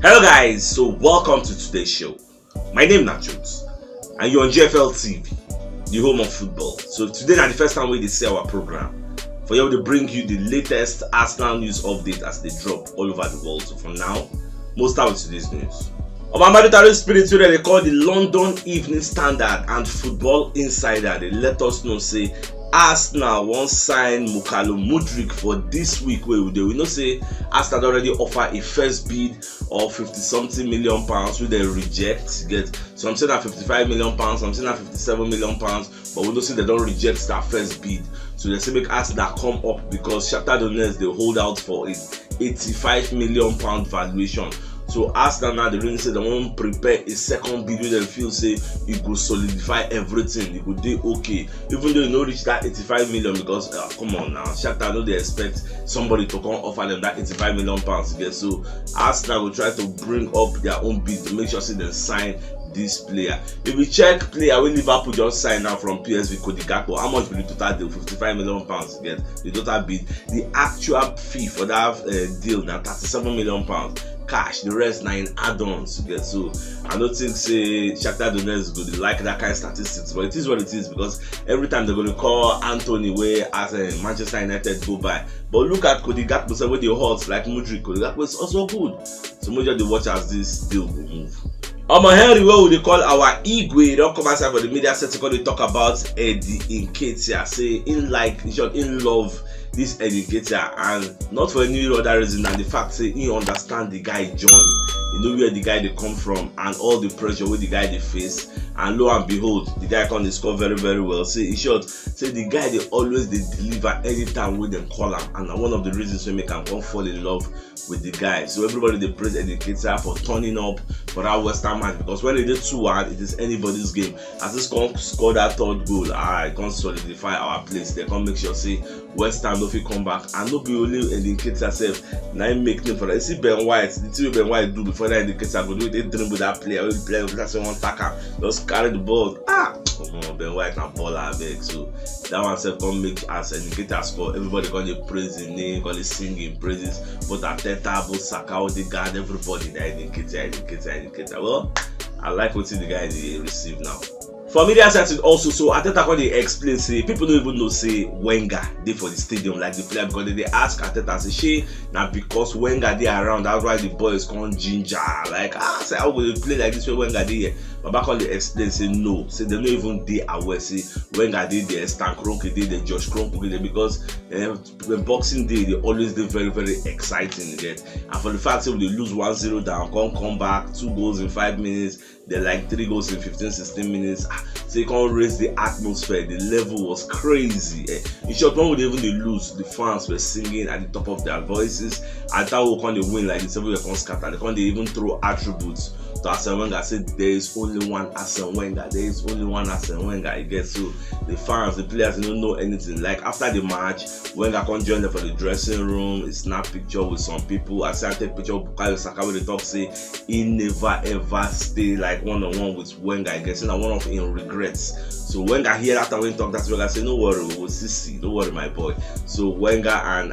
Hello guys, so welcome to today's show. My name is CHUKS and you're on GFL TV, the home of football. So today is the first time we see our program for you to bring you the latest Arsenal news update as they drop all over the world. So for now, we'll start with today's news. On my mandatory spirit today, they call the London Evening Standard and Football Insider. They let us know say Arsenal won't sign Mykhailo Mudryk for this week. We know say Arsenal already offer a first bid of 50-something million pounds, which they reject. Get some say that 55 million pounds, some say that 57 million pounds, but we know say they don't reject that first bid. So they say make Arsenal come up because Shakhtar Donetsk they hold out for a 85 million pound valuation. So Arsenal now they really say they won't prepare a second bid where they feel say it could solidify everything, it could do okay. Even though you don't reach that 85 million because come on now, Shakhtar know they expect somebody to come offer them that 85 million pounds to get. So Arsenal will try to bring up their own bid to make sure say they sign this player. If we check player when Liverpool just signed now from PSV Gakpo, how much will the total deal? 55 million pounds to get the total bid. The actual fee for that deal now 37 million pounds. Cash, the rest 9 add-ons to get. So I don't think say Shakhtar Donetsk good like that kind of statistics, but it is what it is because every time they're going to call Anthony way as a Manchester United go by. But look at Gakpo, say when they hot like Mudryk, Gakpo is also good. So maybe they watch as this deal will move. Henry, what would they call our Igwe? Don't come outside for the media set to talk about Eddie Nketiah. Say in love this Eddie Nketiah, and not for any other reason than the fact say he understand the guy journey. You know where the guy they come from and all the pressure where the guy they face, and lo and behold, the guy can score very very well. Say in short, say the guy they always they deliver anytime when they call him, and one of the reasons we make him come fall in love with the guy. So everybody they praise Eddie Nketiah for turning up for that West Ham match because when they did 2-1, it is anybody's game. As this can score that third goal, it can solidify our place. They can make sure say West Ham don't come back and not be only Eddie Nketiah self. Now make name for that. You see Ben White, the thing Ben White do before that Eddie Nketiah go do they dream with that player. When play with that someone tackle, just carry the ball. Ben White and baller big. So that one self can make as Eddie Nketiah score. Everybody can praise his name, can sing in praises. But Arteta, both Saka, Odegaard, everybody that Eddie Nketiah. Well, I like what the guy they receive now. For media sites also, so Arteta when they explain say people don't even know say Wenger they for the stadium like the player because they ask Arteta say she now because Wenger they around that's why the boys come ginger like say how will they play like this when Wenger they here. But back on they explain say no, say they don't even they aware say Wenger they there, Stan Kroenke they there, Josh Kroenke there because when Boxing Day they always they very very exciting again. And for the fact that they lose 1-0 down, come back 2 goals in 5 minutes. They're like 3 goals in 15-16 minutes. So you can't raise the atmosphere. The level was crazy. In short, when they even lose, the fans were singing at the top of their voices. And that will come they win like this. Everybody can scatter. They can't even throw attributes to Arsene Wenger. Said there is only one Arsene Wenger. There is only one Arsene Wenger. You get so the fans, the players don't know anything. Like after the match, Wenger can join them for the dressing room. He snap picture with some people. I say I take picture of Bukayo Saka with the talk say he never ever stay like one-on-one with Wenger. I guess one of his regrets. So Wenger hear after when he talk that Wenger say no worry, we will see. Don't worry my boy. So Wenger and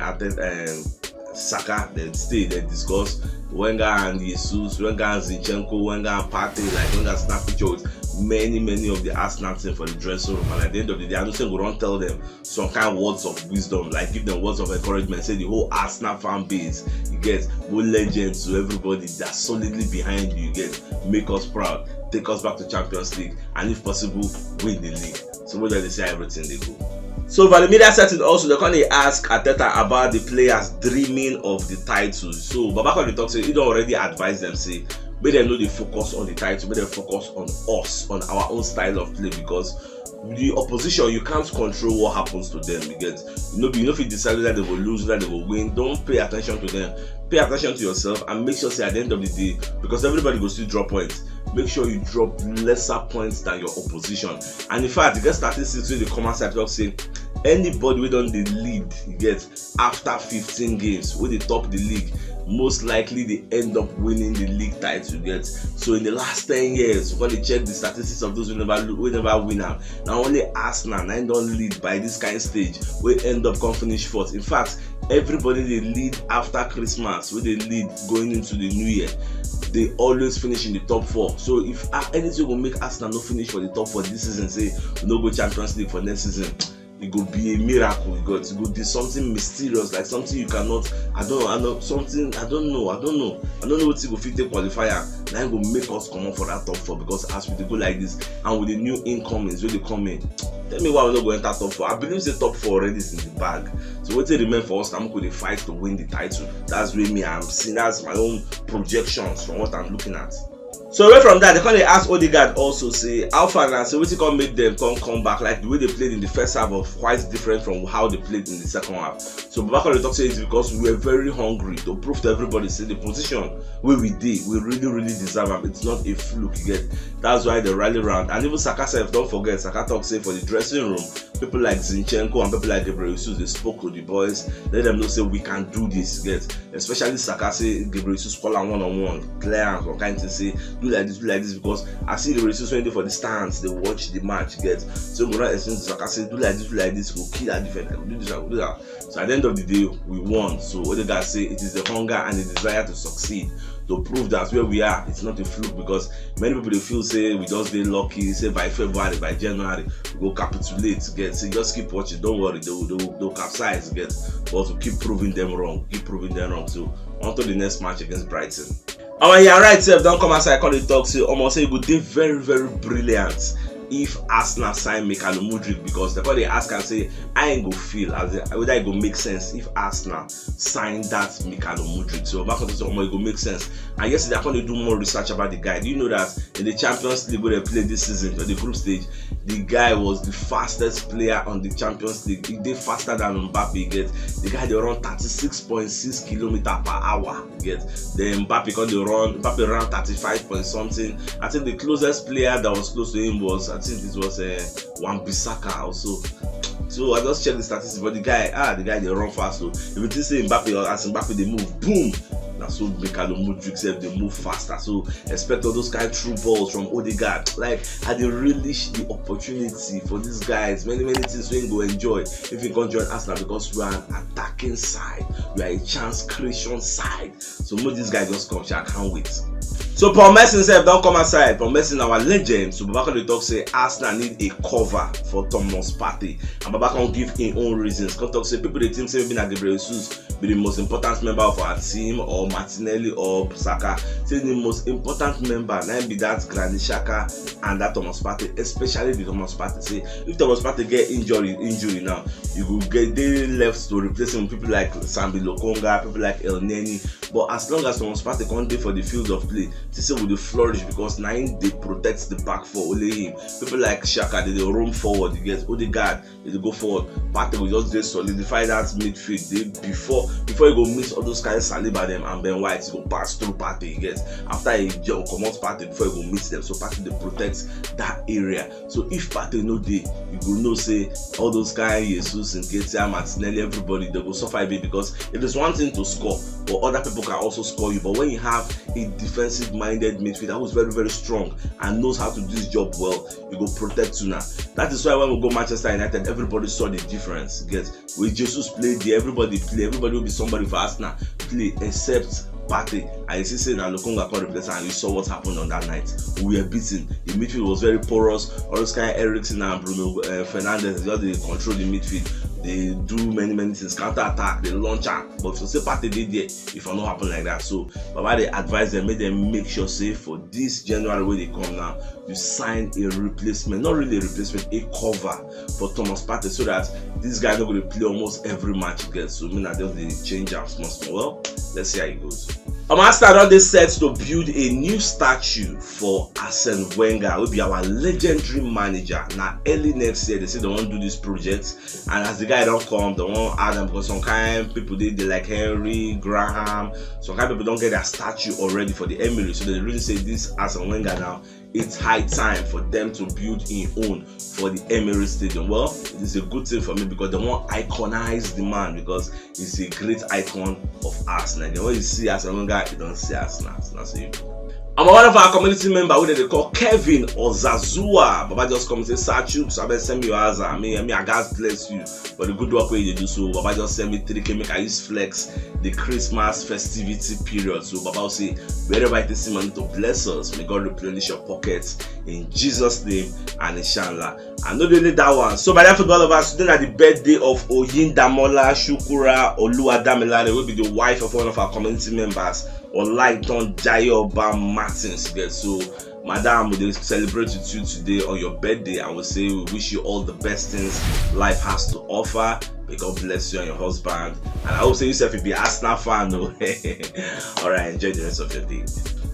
Saka then stay, they discuss Wenger and Jesus, Wenger and Zinchenko, Wenger and Partey, like Wenger snap picture with many of the Arsenal team for the dressing room. And at the end of the day, I don't think we don't tell them some kind of words of wisdom, like give them words of encouragement, say the whole Arsenal fan base, you get more legends to everybody that's solidly behind you, get make us proud, take us back to Champions League, and if possible, win the league. So whether they say everything they go. So for the media setting also, they can ask Arteta about the players dreaming of the title. So Baba when they talk say he don't already advise them say make them know they focus on the title, make them focus on us, on our own style of play because the opposition you can't control what happens to them. You get you know if you decide that they will lose, that they will win, don't pay attention to them. Pay attention to yourself and make sure say at the end of the day, because everybody goes to drop points, make sure you drop lesser points than your opposition. And in fact, you get statistics in the comment section saying anybody who don't the lead you get after 15 games when they top the league, most likely they end up winning the league title. You get so in the last 10 years when they check the statistics of those who never win now only Arsenal don't lead by this kind of stage we end up come finish fourth. In fact, everybody they lead after Christmas, where they lead going into the new year, they always finish in the top 4. So if anything will make Arsenal not finish for the top 4 this season, say we no go Champions League for next season, it could be a miracle. It could be something mysterious, like something you cannot. I don't know what it will fit the qualifier. Now it will make us come up for that top 4, because as we go like this and with the new incomings when they come in, tell me why we're not going to enter top 4. I believe the top 4 already is in the bag. So what they remain for us, I'm going to fight to win the title. That's where me I'm seeing. That's my own projections from what I'm looking at. So away from that, they kind of ask Odegaard also say how far now, so what you can make them come back, like the way they played in the first half was quite different from how they played in the second half. So Babakar talk say it's because we were very hungry to prove to everybody say the position where we did, we really deserve them. It's not a fluke, you get. That's why they rally around. And even Saka said, don't forget, Saka talk say for the dressing room, people like Zinchenko and people like Gabriel Jesus, they spoke to the boys, let them know say we can do this, you get. Especially Saka say Gabriel Jesus call on one-on-one, clearance or kind to say do like this, because I see the Jesus when they for the stands, they watch the match, get. So we're not explaining to Saka say do like this, we'll kill that defense, we'll do this, we'll do that. So at the end of the day, we won. So what the guys say, it is the hunger and the desire to succeed, to prove that where we are, it's not a fluke, because many people they feel say we just get lucky, say by February, by January, we go capitulate, get. So just keep watching, don't worry, they'll capsize, get. But to keep proving them wrong. So on to the next match against Brighton. Yeah, right, sir. Don't come outside, call it talk. So almost say good day, very brilliant if Arsenal sign Mykhailo Mudryk, because they ask and say I ain't go feel as whether it go make sense if Arsenal sign that Mykhailo Mudryk. So back on to say it go make sense. And yesterday I to do more research about the guy. Do you know that in the Champions League where they played this season, or the group stage, the guy was the fastest player on the Champions League. He did faster than Mbappe, get. The guy they run 36.6 km/h, get. Then Mbappe ran 35 point something. I think the closest player that was close to him was, I think it was Wan-Bissaka also. So I just checked the statistics, but the guy they run fast. So if you just say Mbappe, as Mbappe they move, boom. That's so Mykhailo Mudryk said they move faster. So expect all those kind of true balls from Odegaard. Like, I they relish the opportunity for these guys. Many things we go enjoy if you can join Arsenal, because we are an attacking side, we are a chance creation side. So most these guys just come. I can't wait. So Paul Merson himself don't come aside. Paul Merson, our legend. So Babakar the talk say Arsenal need a cover for Thomas Partey, and Babakar give his own reasons. Come talk say people they think say maybe na Gabriel Jesus be the most important member of our team, or Martinelli or Saka. Say the most important member now be that Granit Xhaka and that Thomas Partey, especially the Thomas Partey. Say if Thomas Partey get injury now, you will get they left to replace him with people like Sambi Lokonga, people like El Neni. But as long as Thomas Partey can't be for the field of play, they say will flourish, because now they protect the back for only him. People like Xhaka, they roam forward, you get. Odegaard, they go forward. Partey will just solidify that midfield. They before you go miss all those guys, Saliba them and Ben White, you go pass through Partey, you get. After he come out Partey before you go miss them. So Partey they protect that area. So if Partey no day, you go know say all those guys, Jesus and Ketia, Martinelli, everybody they go suffer a bit, because it is one thing to score, but other people can also score you. But when you have a defensive minded midfield that was very strong and knows how to do his job well, you go protect you now. That is why when we go Manchester United, everybody saw the difference. Get when Jesus played there, everybody will be somebody for Arsenal play except Partey. And you see say now Lokonga can replace, and you saw what happened on that night. We were beaten. The midfield was very porous. All those kind of Eriksen and Bruno Fernandes, just they control the midfield. They do many things, counter attack, they launch out. But if you say Partey did there, if it not happen like that. So Baba they advise them, make them make sure say for this January when they come now, you sign a replacement, not really a replacement, a cover for Thomas Partey, so that this guy not going to play almost every match again. So I mean that they change out small. Well, let's see how it goes. Arsenal don dey set to build a new statue for Arsene Wenger, will be our legendary manager. Now early next year, they say they want to do this project, and as the guy don't come, they want add them, because some kind people they like Henry, Graham, some kind of people don't get their statue already for the Emirates. So they really say this Arsene Wenger now it's high time for them to build in own for the Emirates Stadium. Well, it is a good thing for me because they want to iconize the man, because he's a great icon of Arsenal. And when you see Arsenal guy, you don't see Arsenal. That's it. I'm one of our community member who they call Kevin Ozazua. Baba just come and say, Sir Chuks, I better send me your answer. I God bless you for the good work you do. So Baba just send me 3K, make I use flex the Christmas festivity period. So Baba will say, wherever it is money to bless us, may God replenish your pockets in Jesus' name and inshallah. I know they need that one. So by that football lovers, today at the birthday of Oyindamola Shukura Oluwadamilare, will be the wife of one of our community members, Olaiton Jayoba Martins. So Madam, we celebrate with you today on your birthday. I will say we wish you all the best things life has to offer. May God bless you and your husband. And I will say yourself will be Arsenal fan. Alright, enjoy the rest of your day.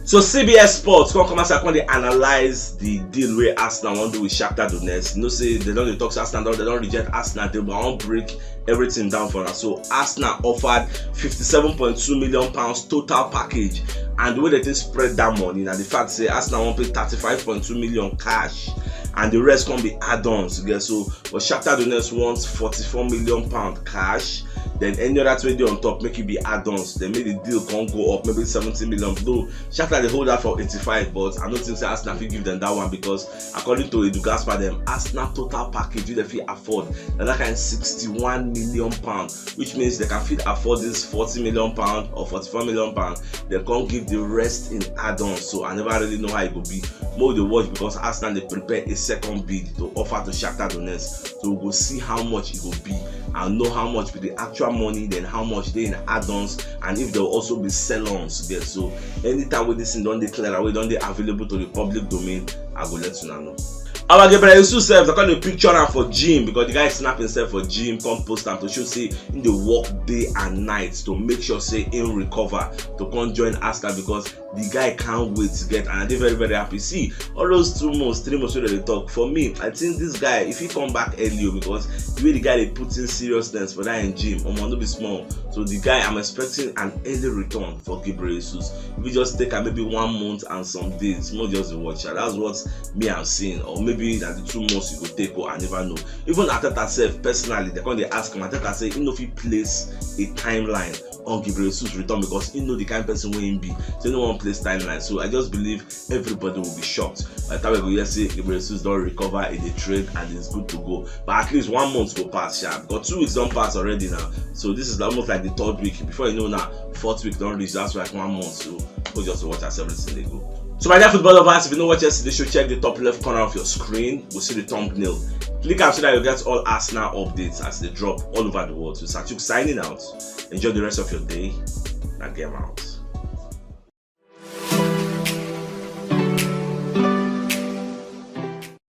So CBS Sports come and they analyze the deal where Arsenal want to do with Shakhtar Donetsk. You know, say they don't talk to Arsenal, they don't reject Arsenal, they won't break everything down for us. So Arsenal offered £57.2 million total package, and the way that they spread that money, now the fact say Arsenal won't pay £35.2 million cash, and the rest can be add-ons. So but Shakhtar Donetsk wants £44 million cash. Then any other trade on top make it be add-ons. Then maybe the deal can go up, maybe 70 million. Though Shakhtar they hold that for 85, but I don't think so Arsenal will give them that one, because according to Edu Gaspar, them Arsenal total package they fit afford that kind of £61 million, which means they can fit afford this £40 million or £44 million. They can't give the rest in add-ons. So I never really know how it will be. More they watch, because Arsenal they prepare a second bid to offer to Shakhtar Donetsk. So we'll see how much it will be and know how much with the actual money, then how much they in add-ons, and if there will also be sell-ons. So anytime with this thing don't declare away, don't they available to the public domain, I will let you know. Our Gabriel Jesus self, I got a picture now for gym, because the guy snap himself for gym, come post and to show say in the work day and night to make sure say in recover to come join Arsenal, because the guy can't wait to get, and I'm very very happy. See all those 2 months, 3 months where they talk. For me, I think this guy, if he come back earlier, because the way the guy they put in seriousness for that in gym, I'm gonna be small. So the guy, I'm expecting an early return for Gabriel Jesus. If we just take maybe 1 month and some days, not just the watcher. That's what me I'm seeing, or maybe that the 2 months you could take, or I never know. Even Ateta self personally, they when they ask him, Ateta say he know if he place a timeline on Gabriel Jesus return, because he know the kind of person where he be. So no one place timeline. So I just believe everybody will be shocked by the time we go say Gabriel Jesus don't recover in the trade and it's good to go. But at least 1 month will pass, sharp. Got 2 weeks don't pass already now. So this is almost like the 3rd week. Before you know now, 4th week don't reach. That's like 1 month. So we'll just watch as everything they go. So my dear football lovers, if you know what yesterday, should check the top left corner of your screen. We'll see the thumbnail. Click out so that you get all Arsenal updates as they drop all over the world. So CHUKS signing out. Enjoy the rest of your day. Now get out.